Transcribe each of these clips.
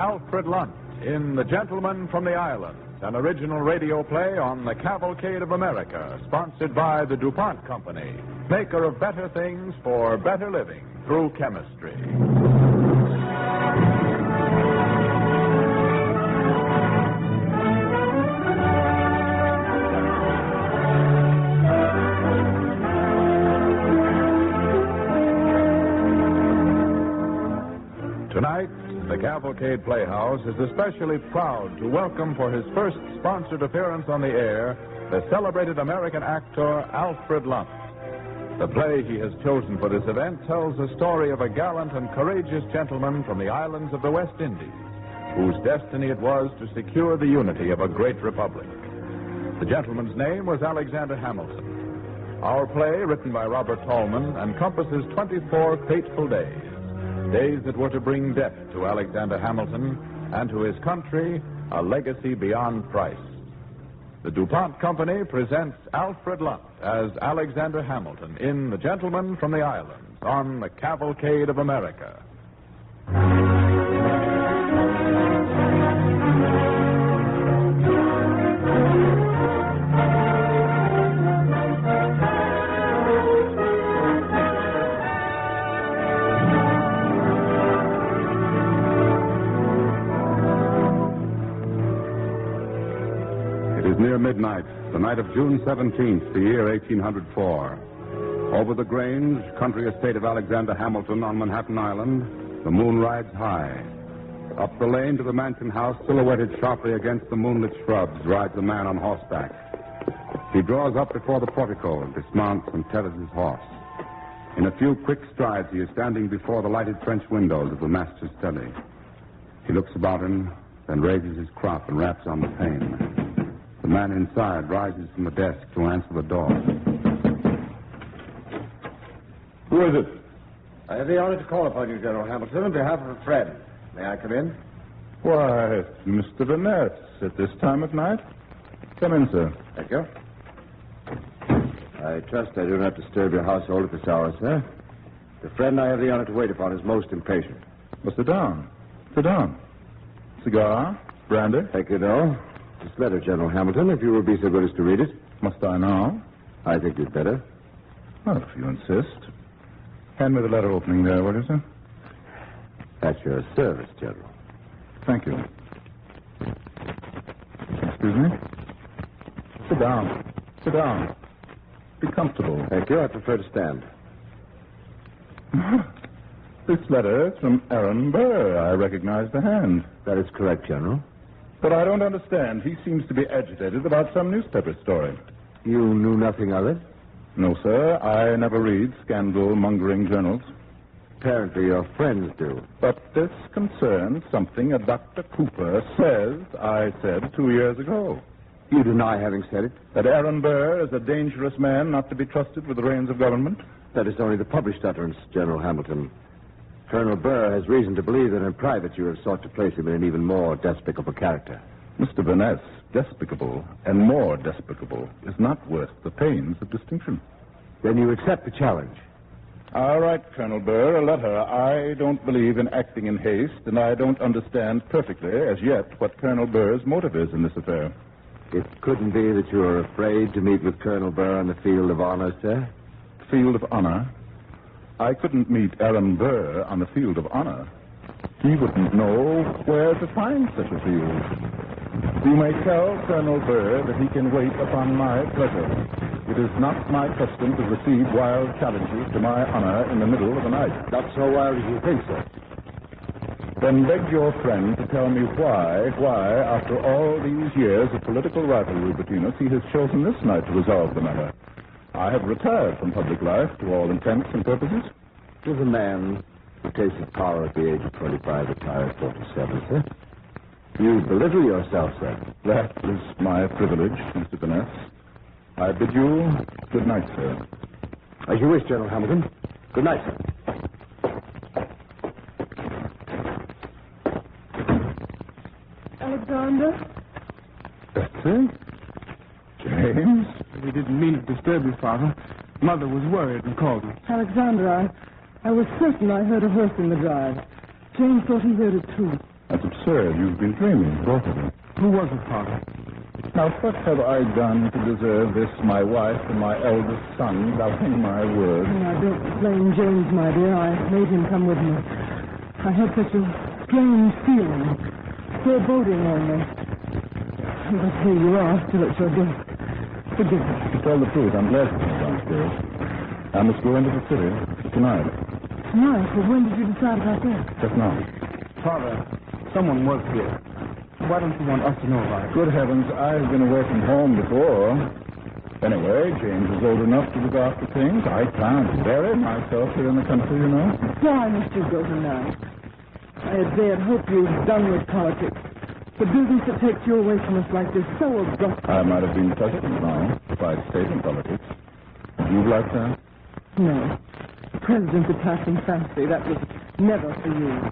Alfred Lunt in The Gentleman from the Islands, an original radio play on the Cavalcade of America, sponsored by the DuPont Company, maker of better things for better living through chemistry. Tonight, the Cavalcade Playhouse is especially proud to welcome for his first sponsored appearance on the air the celebrated American actor Alfred Lunt. The play he has chosen for this event tells the story of a gallant and courageous gentleman from the islands of the West Indies, whose destiny it was to secure the unity of a great republic. The gentleman's name was Alexander Hamilton. Our play, written by Robert Tallman, encompasses 24 fateful days that were to bring death to Alexander Hamilton and to his country a legacy beyond price. The DuPont Company presents Alfred Lunt as Alexander Hamilton in The Gentleman from the Islands on the Cavalcade of America. Near midnight, the night of June 17th, the year 1804. Over the Grange, country estate of Alexander Hamilton on Manhattan Island, the moon rides high. Up the lane to the mansion house, silhouetted sharply against the moonlit shrubs, rides a man on horseback. He draws up before the portico, dismounts, and tethers his horse. In a few quick strides, he is standing before the lighted French windows of the master's study. He looks about him, then raises his crop and raps on the pane. The man inside rises from the desk to answer the door. Who is it? I have the honor to call upon you, General Hamilton, on behalf of a friend. May I come in? Why, Mr. Burnett, at this time of night? Come in, sir. Thank you. I trust I do not disturb your household at this hour, sir. The friend I have the honor to wait upon is most impatient. Well, sit down. Sit down. Cigar? Brandy? Thank you, no. This letter, General Hamilton, if you will be so good as to read it. Must I now? I think you'd better. Well, if you insist. Hand me the letter opening there, will you, sir? At your service, General. Thank you. Excuse me? Sit down. Sit down. Be comfortable. Thank you. I prefer to stand. This letter is from Aaron Burr. I recognize the hand. That is correct, General. But I don't understand. He seems to be agitated about some newspaper story. You knew nothing of it? No, sir. I never read scandal-mongering journals. Apparently your friends do. But this concerns something a Dr. Cooper says I said 2 years ago. You deny having said it? That Aaron Burr is a dangerous man not to be trusted with the reins of government? That is only the published utterance, General Hamilton. Colonel Burr has reason to believe that in private you have sought to place him in an even more despicable character. Mr. Burnett, despicable and more despicable is not worth the pains of distinction. Then you accept the challenge? All right, Colonel Burr, a letter. I don't believe in acting in haste, and I don't understand perfectly, as yet, what Colonel Burr's motive is in this affair. It couldn't be that you are afraid to meet with Colonel Burr on the field of honor, sir? Field of honor? I couldn't meet Aaron Burr on the field of honor. He wouldn't know where to find such a field. You may tell Colonel Burr that he can wait upon my pleasure. It is not my custom to receive wild challenges to my honor in the middle of the night. Not so wild as you think, sir. Then beg your friend to tell me why, after all these years of political rivalry between us, he has chosen this night to resolve the matter. I have retired from public life to all intents and purposes. Does a man who tasted power at the age of 25 retire at 47, sir? You belittle yourself, sir. That is my privilege, Mr. Burnett. I bid you good night, sir. As you wish, General Hamilton. Good night, sir. Alexander? Betsy? James? We didn't mean to disturb you, Father. Mother was worried and called me. Alexander, I was certain I heard a horse in the drive. James thought he heard it, too. That's absurd. You've been dreaming, both of you. Who was it, Father? Now, what have I done to deserve this, my wife and my eldest son, doubting my word? I don't blame James, my dear. I made him come with me. I had such a strange feeling. Foreboding almost. But here you are, still at your desk. Forgive me. To tell the truth, I'm glad to be downstairs. I must go into the city tonight. Tonight? Well, when did you decide about that? Just now. Father, someone works here. Why don't you want us to know about it? Good heavens, I've been away from home before. Anyway, James is old enough to look after things. I can't bury myself here in the country, you know. Why must you go tonight? I had dared hope you'd done with politics. The business that takes you away from us like this, so abrupt. I might have been president now if I'd stayed in politics. Would you like that? No. The president's a passing fancy. That was never for you.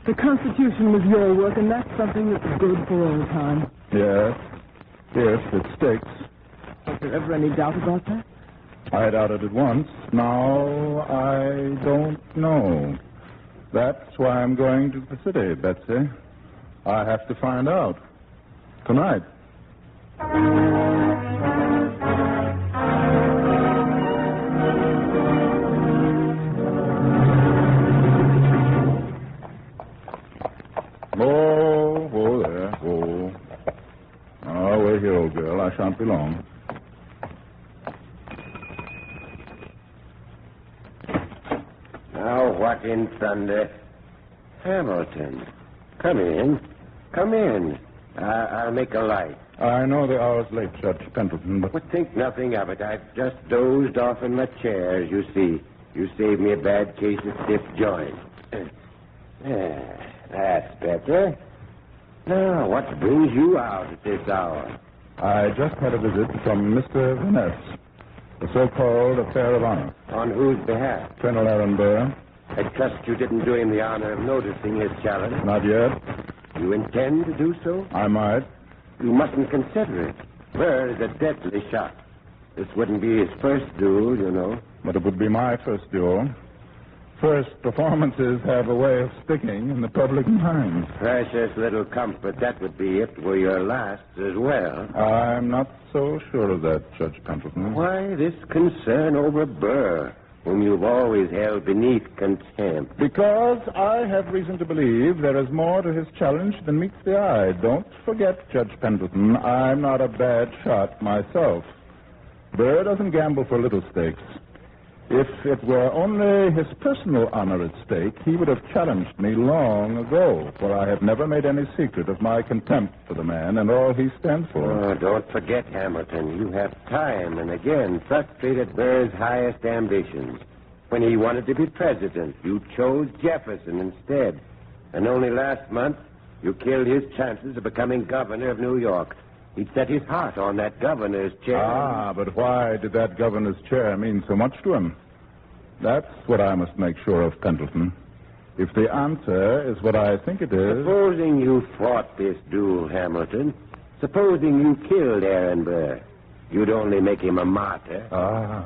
The Constitution was your work, and that's something that's good for all time. Yes. If it sticks. Was there ever any doubt about that? I doubted it once. Now I don't know. That's why I'm going to the city, Betsy. I have to find out. Tonight. Oh, there. Oh. Oh, wait here, old girl. I shan't be long. Now, what in thunder? Hamilton, come in. Come in. I'll make a light. I know the hour's late, Judge Pendleton, but... But think nothing of it. I've just dozed off in my chair, as you see. You saved me a bad case of stiff joints. That's better. Now, what brings you out at this hour? I just had a visit from Mr. Vaness, the so-called affair of honor. On whose behalf? Colonel Aaron Burr. I trust you didn't do him the honor of noticing his challenge. Not yet. You intend to do so? I might. You mustn't consider it. Burr is a deadly shot. This wouldn't be his first duel, you know. But it would be my first duel. First performances have a way of sticking in the public mind. Precious little comfort that would be if it were your last as well. I'm not so sure of that, Judge Pendleton. Why this concern over Burr, whom you've always held beneath contempt? Because I have reason to believe there is more to his challenge than meets the eye. Don't forget, Judge Pendleton, I'm not a bad shot myself. Burr doesn't gamble for little stakes. If it were only his personal honor at stake, he would have challenged me long ago, for I have never made any secret of my contempt for the man and all he stands for. Oh, don't forget, Hamilton, you have time and again frustrated Burr's highest ambitions. When he wanted to be president, you chose Jefferson instead. And only last month, you killed his chances of becoming governor of New York. He'd set his heart on that governor's chair. Ah, but why did that governor's chair mean so much to him? That's what I must make sure of, Pendleton. If the answer is what I think it is... Supposing you fought this duel, Hamilton. Supposing you killed Aaron Burr. You'd only make him a martyr. Ah.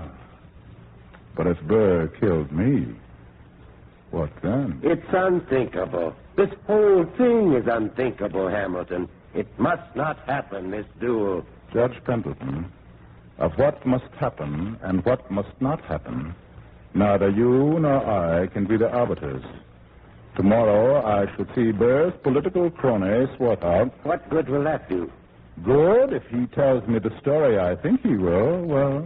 But if Burr killed me, what then? It's unthinkable. This whole thing is unthinkable, Hamilton. It must not happen, this duel. Judge Pendleton, of what must happen and what must not happen, neither you nor I can be the arbiters. Tomorrow I shall see Burr's political crony Swarthout. What good will that do? Good? If he tells me the story I think he will, well,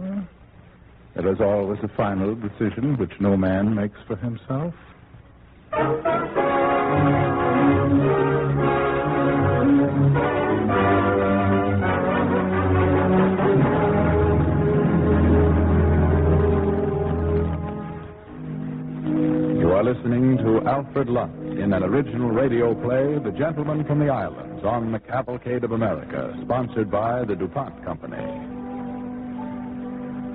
there is always a final decision which no man makes for himself. Listening to Alfred Lunt in an original radio play, The Gentleman from the Islands, on the Cavalcade of America, sponsored by the DuPont Company.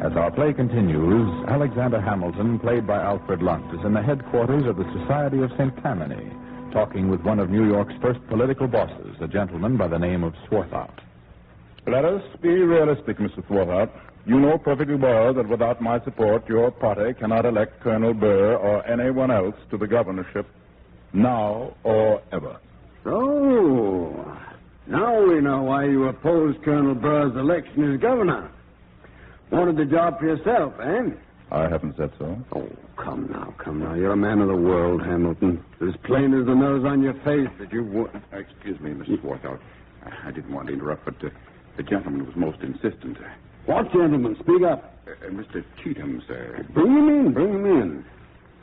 As our play continues, Alexander Hamilton, played by Alfred Lunt, is in the headquarters of the Society of St. Tammany, talking with one of New York's first political bosses, a gentleman by the name of Swarthout. Let us be realistic, Mr. Swarthout. You know perfectly well that without my support, your party cannot elect Colonel Burr or anyone else to the governorship, now or ever. So, now we know why you opposed Colonel Burr's election as governor. Wanted the job for yourself, eh? I haven't said so. Oh, come now. You're a man of the world, Hamilton. As plain as the nose on your face that you would. Excuse me, Mr. Swarthout. I didn't want to interrupt, but the gentleman was most insistent. What gentleman? Speak up. Mr. Cheatham, sir. Bring him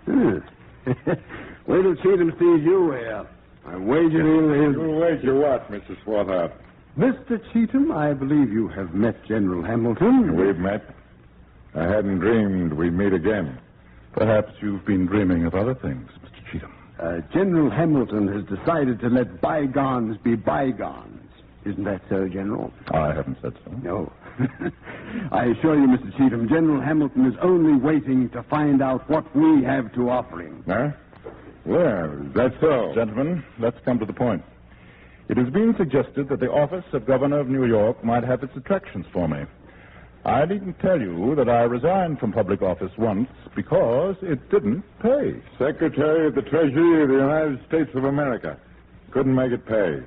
in. Wait till Cheatham sees you here. I wager he'll... You'll wager what, Mr. Swarthout? Mr. Cheatham, I believe you have met General Hamilton. We've met. I hadn't dreamed we'd meet again. Perhaps you've been dreaming of other things, Mr. Cheatham. General Hamilton has decided to let bygones be bygones. Isn't that so, General? I haven't said so. No. I assure you, Mr. Cheatham, General Hamilton is only waiting to find out what we have to offer him. Huh? Well, that's so. Gentlemen, let's come to the point. It has been suggested that the office of Governor of New York might have its attractions for me. I needn't tell you that I resigned from public office once because it didn't pay. Secretary of the Treasury of the United States of America. Couldn't make it pay.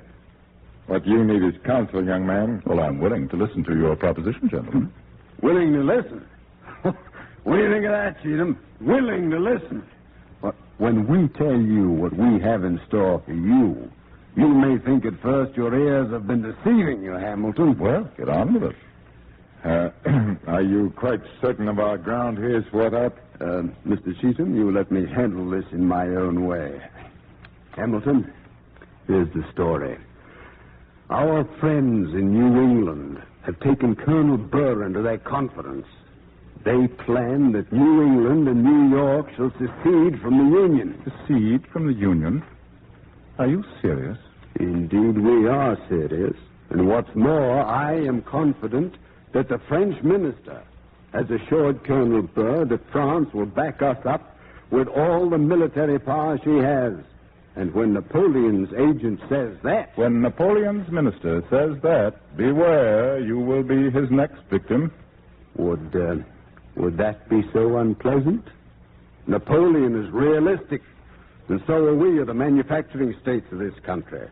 What you need is counsel, young man. Well, I'm willing to listen to your proposition, gentlemen. Willing to listen? What do you think of that, Cheatham? Willing to listen? But when we tell you what we have in store for you, you may think at first your ears have been deceiving you, Hamilton. Well, get on with it. Are you quite certain of our ground here, Swarthout? Mr. Cheatham, you let me handle this in my own way. Hamilton, here's the story. Our friends in New England have taken Colonel Burr into their confidence. They plan that New England and New York shall secede from the Union. Secede from the Union? Are you serious? Indeed, we are serious. And what's more, I am confident that the French minister has assured Colonel Burr that France will back us up with all the military power she has. And when Napoleon's agent says that... When Napoleon's minister says that, beware, you will be his next victim. Would that be so unpleasant? Napoleon is realistic, and so are we of the manufacturing states of this country.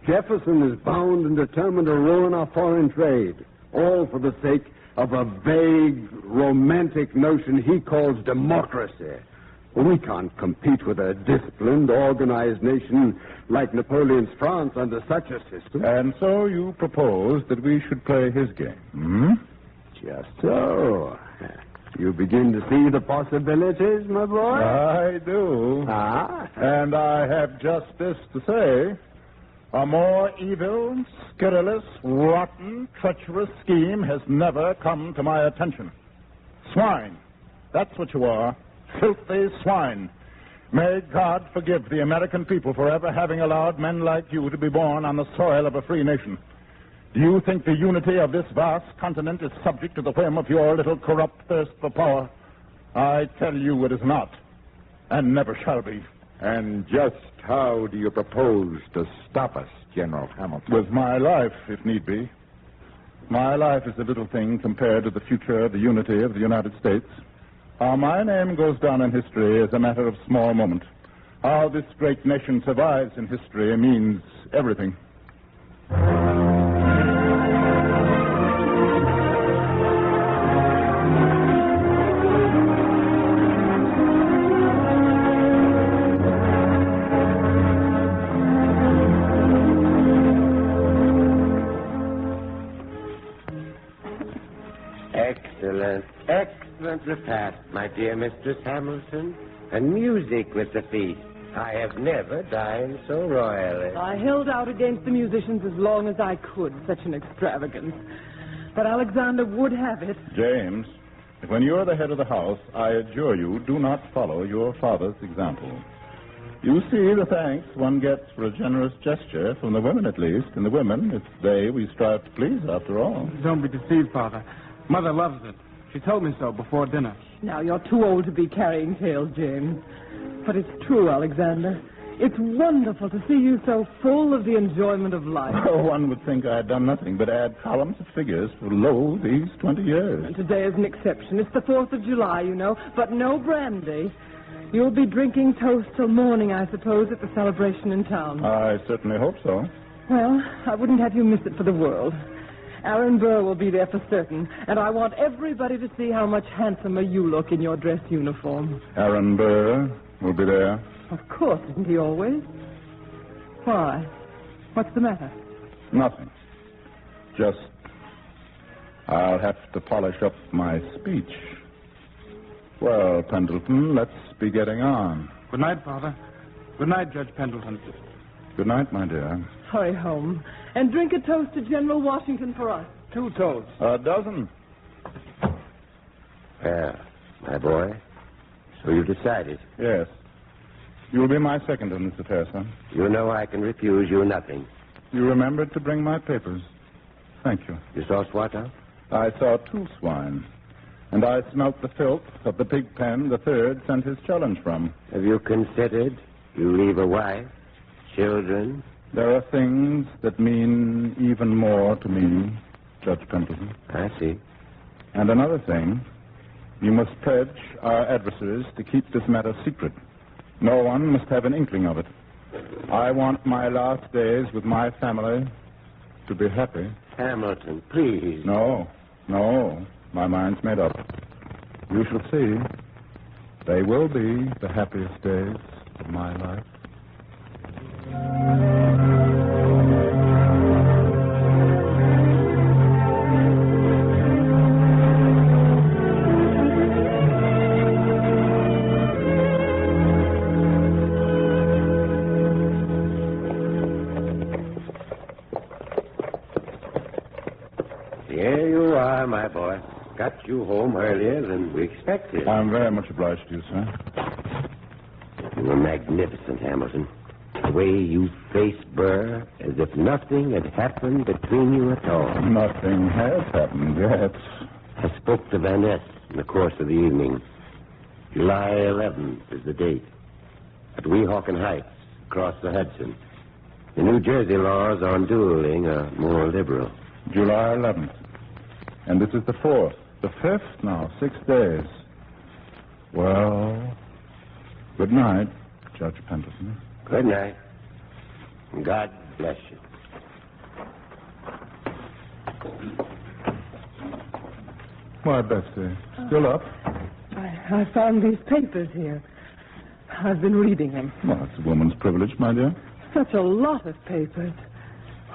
Jefferson is bound and determined to ruin our foreign trade, all for the sake of a vague, romantic notion he calls democracy. Well, we can't compete with a disciplined, organized nation like Napoleon's France under such a system. And so you propose that we should play his game, hmm? Just so. You begin to see the possibilities, my boy? I do. Ah? And I have just this to say. A more evil, scurrilous, rotten, treacherous scheme has never come to my attention. Swine. That's what you are. Filthy swine. May God forgive the American people for ever having allowed men like you to be born on the soil of a free nation. Do you think the unity of this vast continent is subject to the whim of your little corrupt thirst for power? I tell you it is not, and never shall be. And just how do you propose to stop us, General Hamilton? With my life, if need be. My life is a little thing compared to the future of the unity of the United States. How my name goes down in history is a matter of small moment. How this great nation survives in history means everything. Excellent repast, my dear Mistress Hamilton. And music with the feast. I have never dined so royally. I held out against the musicians as long as I could. Such an extravagance. But Alexander would have it. James, when you're the head of the house, I adjure you, do not follow your father's example. You see the thanks one gets for a generous gesture, from the women at least. And the women, it's they we strive to please, after all. Don't be deceived, Father. Mother loves it. She told me so before dinner. Now, you're too old to be carrying tales, James. But it's true, Alexander. It's wonderful to see you so full of the enjoyment of life. Oh, one would think I had done nothing but add columns of figures for, lo, these 20 years. And today is an exception. It's the 4th of July, you know, but no brandy. You'll be drinking toast till morning, I suppose, at the celebration in town. I certainly hope so. Well, I wouldn't have you miss it for the world. Aaron Burr will be there for certain, and I want everybody to see how much handsomer you look in your dress uniform. Aaron Burr will be there. Of course, isn't he always? Why? What's the matter? Nothing. Just, I'll have to polish up my speech. Well, Pendleton, let's be getting on. Good night, Father. Good night, Judge Pendleton. Good night, my dear. Hurry home and drink a toast to General Washington for us. 2 toasts. A dozen. Well, my boy, so you decided. Yes. You'll be my second in this affair, son. You know I can refuse you nothing. You remembered to bring my papers. Thank you. You saw Swatow? I saw 2 swine. And I smelt the filth of the pig pen the third sent his challenge from. Have you considered you leave a wife, children? There are things that mean even more to me, Judge Pendleton. I see. And another thing, you must pledge our adversaries to keep this matter secret. No one must have an inkling of it. I want my last days with my family to be happy. Hamilton, please. No. My mind's made up. You shall see. They will be the happiest days of my life. Here you are, my boy. Got you home earlier than we expected. I'm very much obliged to you, sir. You were magnificent, Hamilton. The way you faced Burr as if nothing had happened between you at all. Nothing has happened yet. I spoke to Van Ness in the course of the evening. July 11th is the date. At Weehawken Heights, across the Hudson. The New Jersey laws on dueling are more liberal. July 11th. And this is the 4th. The 5th now, 6 days. Well, good night, Judge Pendleton. Good night. God bless you. Why, Betsy, still up? I found these papers here. I've been reading them. Well, it's a woman's privilege, my dear. Such a lot of papers.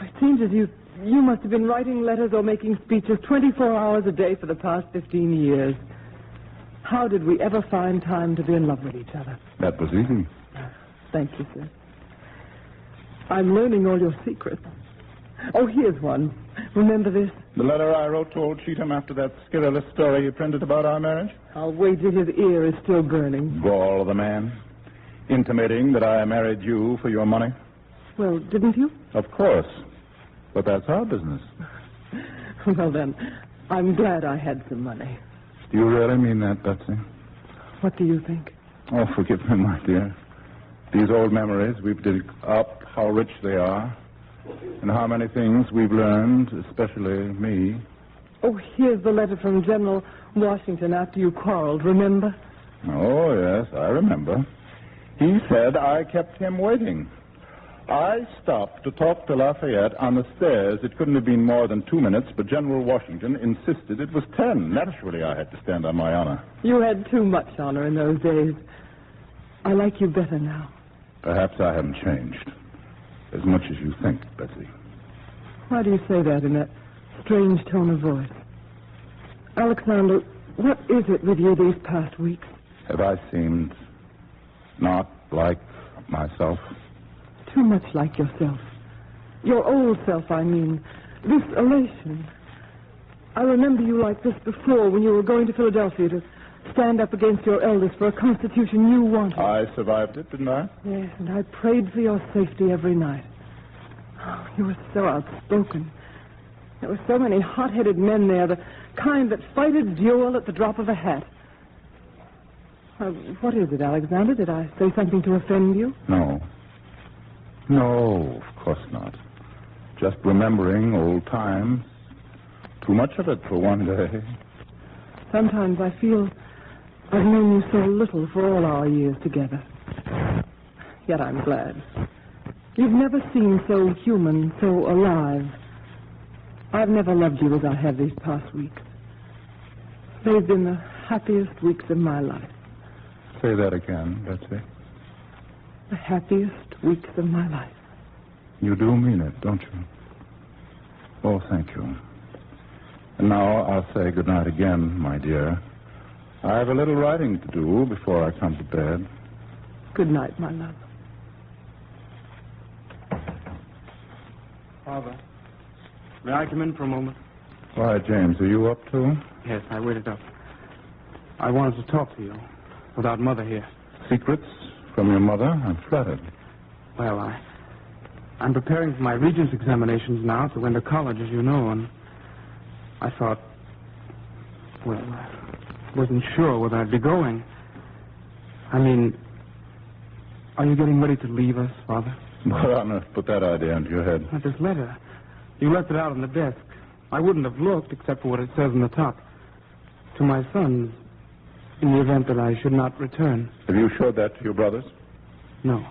It seems as you must have been writing letters or making speeches 24 hours a day for the past 15 years. How did we ever find time to be in love with each other? That was easy. Thank you, sir. I'm learning all your secrets. Oh, here's one. Remember this? The letter I wrote to old Cheatham after that scurrilous story you printed about our marriage? I'll wager his ear is still burning. Gall of the man. Intimating that I married you for your money. Well, didn't you? Of course. But that's our business. Well, then, I'm glad I had some money. Do you really mean that, Betsy? What do you think? Oh, forgive me, my dear. These old memories, we've dug up how rich they are, and how many things we've learned, especially me. Oh, here's the letter from General Washington after you quarreled, remember? Oh, yes, I remember. He said I kept him waiting. I stopped to talk to Lafayette on the stairs. It couldn't have been more than 2 minutes, but General Washington insisted it was 10. Naturally, I had to stand on my honor. You had too much honor in those days. I like you better now. Perhaps I haven't changed as much as you think, Betsy. Why do you say that in that strange tone of voice? Alexander, what is it with you these past weeks? Have I seemed not like myself? Too much like yourself. Your old self, I mean. This elation. I remember you like this before when you were going to Philadelphia to stand up against your elders for a constitution you wanted. I survived it, didn't I? Yes, and I prayed for your safety every night. Oh, you were so outspoken. There were so many hot-headed men there, the kind that fight a duel at the drop of a hat. What is it, Alexander? Did I say something to offend you? No, of course not. Just remembering old times. Too much of it for one day. Sometimes I feel I've known you so little for all our years together. Yet I'm glad. You've never seemed so human, so alive. I've never loved you as I have these past weeks. They've been the happiest weeks of my life. Say that again, Betsy. The happiest weeks of my life. You do mean it, don't you? Oh, thank you. And now I'll say good night again, my dear. I have a little writing to do before I come to bed. Good night, my love. Father, may I come in for a moment? Why, James, are you up too? Yes, I waited up. I wanted to talk to you without Mother here. Secrets from your mother? I'm flattered. Well, I'm preparing for my Regents examinations now to enter college, as you know, and I thought, well, I wasn't sure whether I'd be going. I mean, are you getting ready to leave us, Father? What on earth put that idea into your head? This letter. You left it out on the desk. I wouldn't have looked except for what it says on the top. To my sons, in the event that I should not return. Have you showed that to your brothers? No.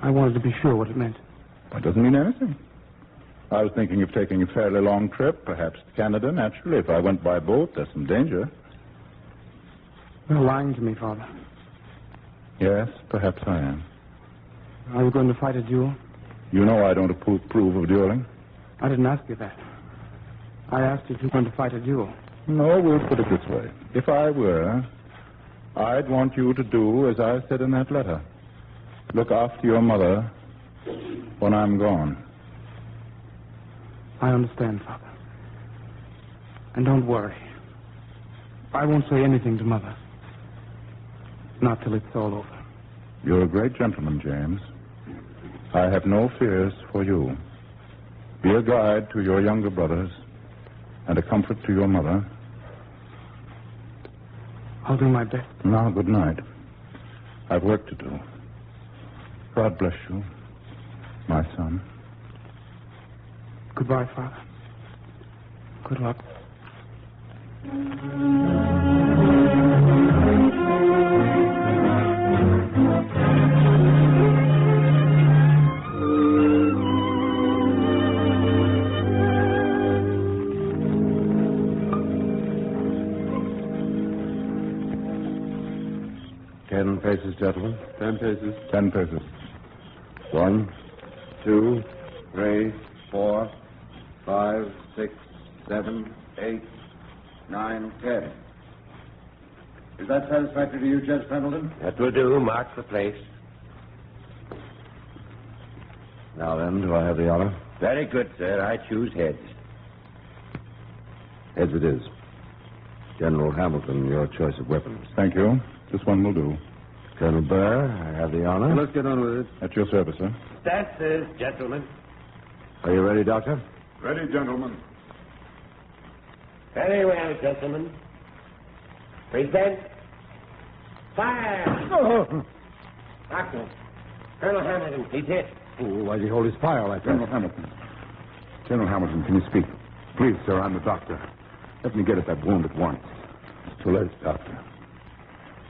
I wanted to be sure what it meant. That doesn't mean anything. I was thinking of taking a fairly long trip, perhaps to Canada, naturally. If I went by boat, there's some danger. You're lying to me, Father. Yes, perhaps I am. Are you going to fight a duel? You know I don't approve of dueling. I didn't ask you that. I asked you if you were going to fight a duel. No, we'll put it this way. If I were, I'd want you to do as I said in that letter. Look after your mother when I'm gone. I understand, Father. And don't worry. I won't say anything to Mother. Not till it's all over. You're a great gentleman, James. I have no fears for you. Be a guide to your younger brothers and a comfort to your mother. I'll do my best. Now, good night. I've work to do. God bless you, my son. Goodbye, Father. Good luck. Ten paces, gentlemen. 10 paces. 10 paces. 1, 2, 3, 4, 5, 6, 7, 8, 9, 10. Is that satisfactory to you, Judge Pendleton? That will do. Mark the place. Now then, do I have the honor? Very good, sir. I choose heads. Heads it is. General Hamilton, your choice of weapons. Thank you. This one will do. Colonel Burr, I have the honor. Let's get on with it. At your service, sir. Stances, gentlemen. Are you ready, Doctor? Ready, gentlemen. Very well, gentlemen. Present. Fire! Oh. Doctor. Colonel Hamilton, he's hit. Oh, why does he hold his fire like that? General Hamilton. General Hamilton, can you speak? Please, sir, I'm the doctor. Let me get at that wound at once. It's too late, Doctor.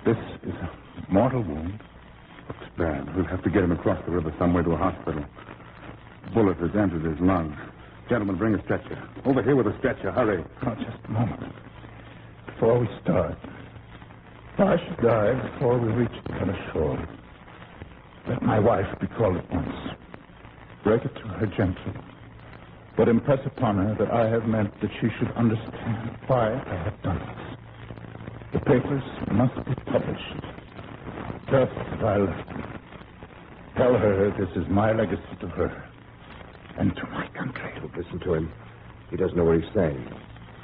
This is a mortal wound. Looks bad. We'll have to get him across the river somewhere to a hospital. The bullet has entered his lung. Gentlemen, bring a stretcher. Over here with a stretcher. Hurry. Oh, just a moment. Before we start, if I should die before we reach the other shore, let my wife be called at once. Break it to her gently, but impress upon her that I have meant that she should understand why I have done this. The papers must be published, just as I left them. Tell her this is my legacy to her and to my country. Listen to him. He doesn't know what he's saying.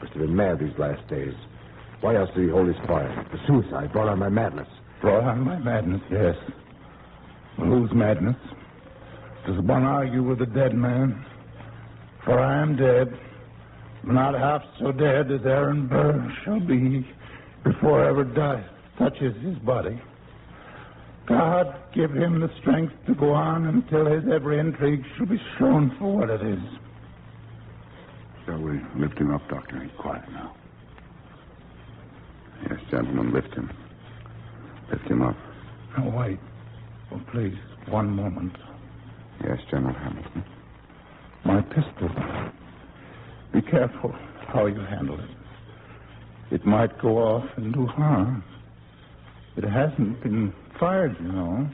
Must have been mad these last days. Why else did he hold his fire? The suicide brought on my madness. Brought on my madness, yes. Well, whose madness? Does one argue with a dead man? For I am dead, not half so dead as Aaron Burr shall be before ever death touches his body. God give him the strength to go on until his every intrigue shall be shown for what it is. Shall we lift him up, Doctor? He's quiet now. Yes, gentlemen. Lift him. Lift him up. Oh, wait. Oh, please, one moment. Yes, General Hamilton. My pistol. Be careful how you handle it. It might go off and do harm. It hasn't been fired, you know.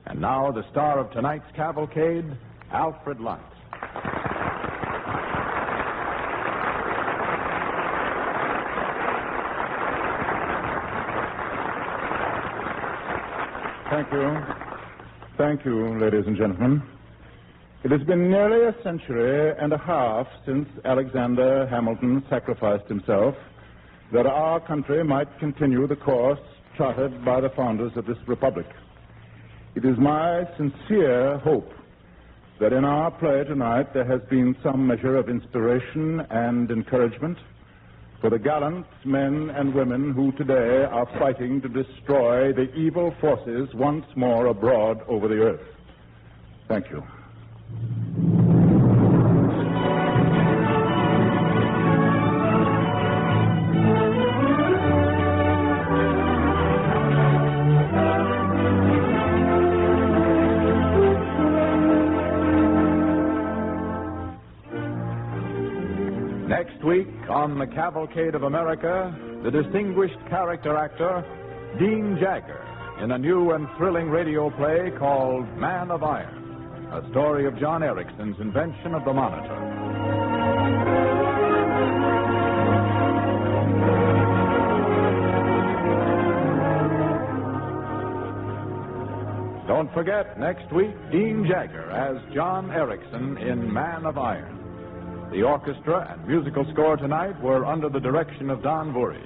And now the star of tonight's cavalcade, Alfred Lunt. Thank you. Thank you, ladies and gentlemen. It has been nearly a century and a half since Alexander Hamilton sacrificed himself that our country might continue the course charted by the founders of this republic. It is my sincere hope that in our play tonight there has been some measure of inspiration and encouragement for the gallant men and women who today are fighting to destroy the evil forces once more abroad over the earth. Thank you. Next week on the Cavalcade of America, the distinguished character actor Dean Jagger in a new and thrilling radio play called Man of Iron, a story of John Ericsson's invention of the monitor. Don't forget, next week, Dean Jagger as John Ericsson in Man of Iron. The orchestra and musical score tonight were under the direction of Don Voorhees.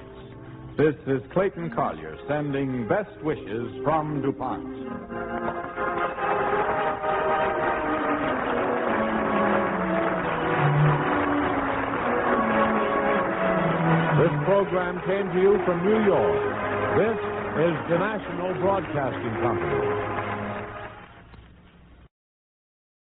This is Clayton Collier sending best wishes from DuPont. This program came to you from New York. This is the National Broadcasting Company.